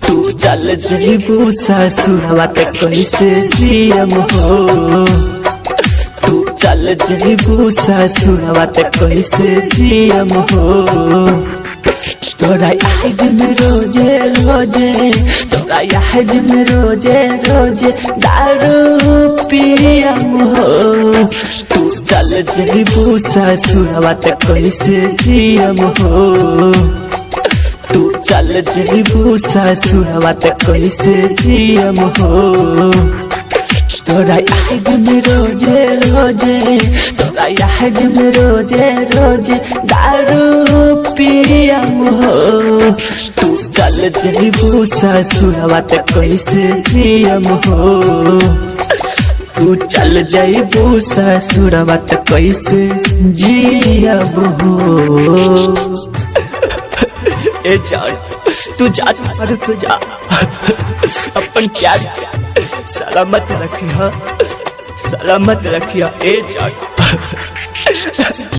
तू चल जइबू ससुरवा त कैसे जियम हो। तू चल जइबू ससुरवा त कैसे जियम हो। तोरा याद में रोजे रोजे, तोरा याद में रोजे रोजे दारू पियम हो। तू चल जइबू ससुरवा त कैसे जियम हो। तू चल जइबू ससुरवा त कैसे जियम हो। तोरा याद में रोजे रोजे, तोरा याद में रोजे रोजे दारू पियम हो। तू चल जइबू ससुरवा त कैसे जियम हो। तू चल जइबू ससुरवा त कैसे जियम हो। ए जान तू जा, तू जा, अपन प्यार सलामत रखिया, सलामत रखिया ए जान।